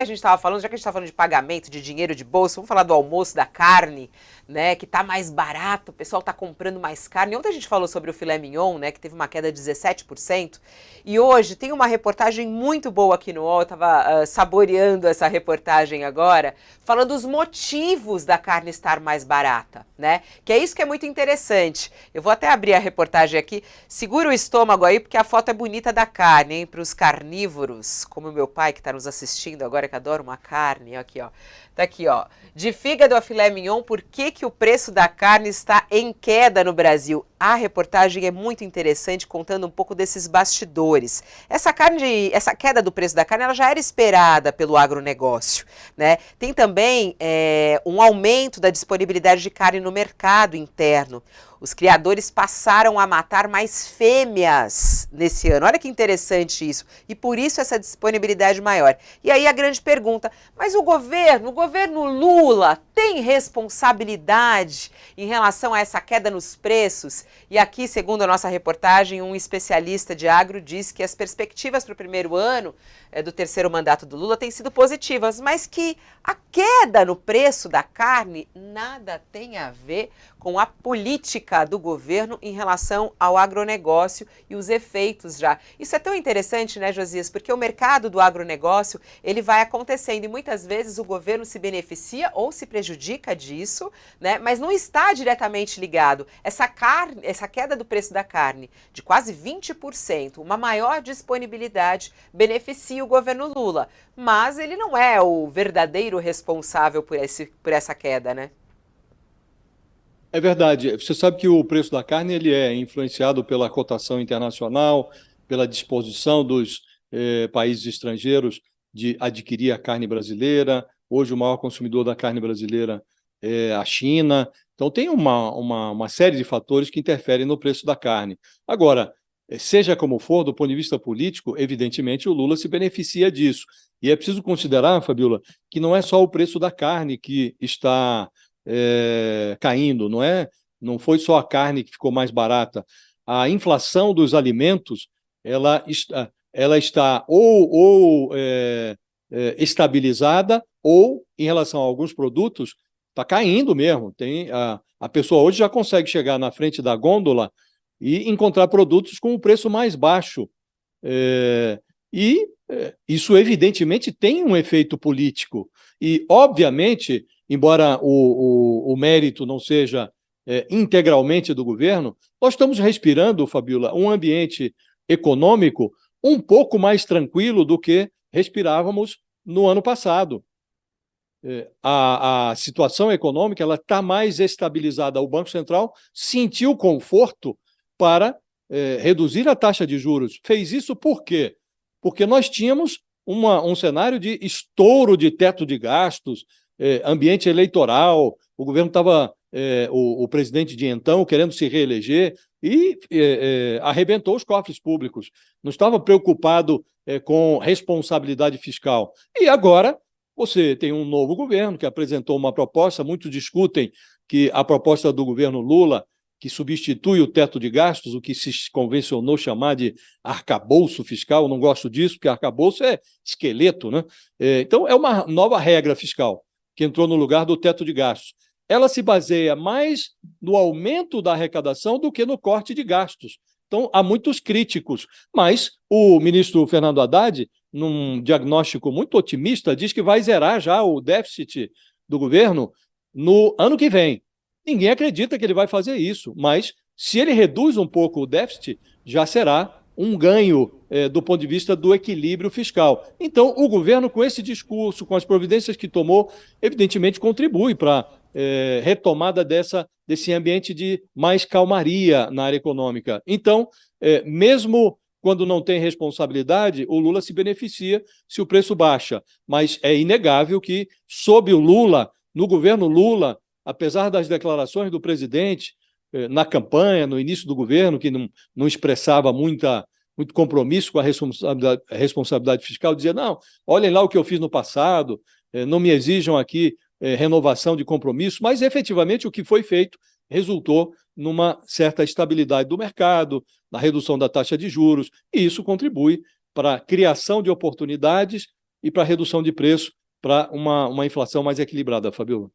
a gente estava falando, já que a gente estava falando de pagamento, de dinheiro de bolsa, vamos falar do almoço, da carne, né, que tá mais barato, o pessoal tá comprando mais carne. Ontem a gente falou sobre o filé mignon, né, que teve uma queda de 17%, e hoje tem uma reportagem muito boa aqui no UOL, eu tava saboreando essa reportagem agora, falando os motivos da carne estar mais barata, né, que é isso que é muito interessante. Eu vou até abrir a reportagem aqui, segura o estômago aí, porque a foto é bonita da carne, hein, para os carnívoros, como o meu pai que está nos assistindo agora, que adora uma carne, aqui ó, tá aqui ó, de fígado a filé mignon, por que o preço da carne está em queda no Brasil? A reportagem é muito interessante, contando um pouco desses bastidores. Essa queda do preço da carne, ela já era esperada pelo agronegócio, né? Tem também um aumento da disponibilidade de carne no mercado interno. Os criadores passaram a matar mais fêmeas nesse ano. Olha que interessante isso. E por isso essa disponibilidade maior. E aí a grande pergunta, mas o governo Lula tem responsabilidade em relação a essa queda nos preços? E aqui, segundo a nossa reportagem, um especialista de agro diz que as perspectivas para o primeiro ano do terceiro mandato do Lula têm sido positivas, mas que a queda no preço da carne nada tem a ver com a política do governo em relação ao agronegócio e os efeitos já. Isso é tão interessante, né, Josias? Porque o mercado do agronegócio, ele vai acontecendo e muitas vezes o governo se beneficia ou se prejudica disso, né? Mas não está diretamente ligado. Essa queda do preço da carne de quase 20%, uma maior disponibilidade, beneficia o governo Lula. Mas ele não é o verdadeiro responsável por essa queda, né? É verdade. Você sabe que o preço da carne ele é influenciado pela cotação internacional, pela disposição dos países estrangeiros de adquirir a carne brasileira. Hoje, o maior consumidor da carne brasileira é a China. Então, tem uma série de fatores que interferem no preço da carne. Agora, seja como for, do ponto de vista político, evidentemente o Lula se beneficia disso. E é preciso considerar, Fabiola, que não é só o preço da carne que está caindo, não foi só a carne que ficou mais barata. A inflação dos alimentos ela está estabilizada ou, em relação a alguns produtos, está caindo mesmo. A pessoa hoje já consegue chegar na frente da gôndola e encontrar produtos com um preço mais baixo. Isso, evidentemente, tem um efeito político. E, obviamente, embora o mérito não seja integralmente do governo, nós estamos respirando, Fabiola, um ambiente econômico um pouco mais tranquilo do que respirávamos no ano passado. A situação econômica ela está mais estabilizada. O Banco Central sentiu conforto para reduzir a taxa de juros. Fez isso por quê? Porque nós tínhamos um cenário de estouro de teto de gastos, ambiente eleitoral, o governo estava, o presidente de então, querendo se reeleger e arrebentou os cofres públicos. Não estava preocupado com responsabilidade fiscal. E agora você tem um novo governo que apresentou uma proposta, muitos discutem que a proposta do governo Lula, que substitui o teto de gastos, o que se convencionou chamar de arcabouço fiscal, eu não gosto disso, porque arcabouço é esqueleto, né? Então, é uma nova regra fiscal que entrou no lugar do teto de gastos. Ela se baseia mais no aumento da arrecadação do que no corte de gastos. Então, há muitos críticos, mas o ministro Fernando Haddad, num diagnóstico muito otimista, diz que vai zerar já o déficit do governo no ano que vem. Ninguém acredita que ele vai fazer isso, mas se ele reduz um pouco o déficit, já será um ganho do ponto de vista do equilíbrio fiscal. Então, o governo, com esse discurso, com as providências que tomou, evidentemente contribui para a retomada desse ambiente de mais calmaria na área econômica. Então, mesmo quando não tem responsabilidade, o Lula se beneficia se o preço baixa. Mas é inegável que, sob o Lula, no governo Lula, apesar das declarações do presidente na campanha, no início do governo, que não expressava muito compromisso com a responsabilidade fiscal, dizia, não, olhem lá o que eu fiz no passado, não me exijam aqui renovação de compromisso, mas efetivamente o que foi feito resultou numa certa estabilidade do mercado, na redução da taxa de juros, e isso contribui para a criação de oportunidades e para redução de preço, para uma inflação mais equilibrada, Fabiola.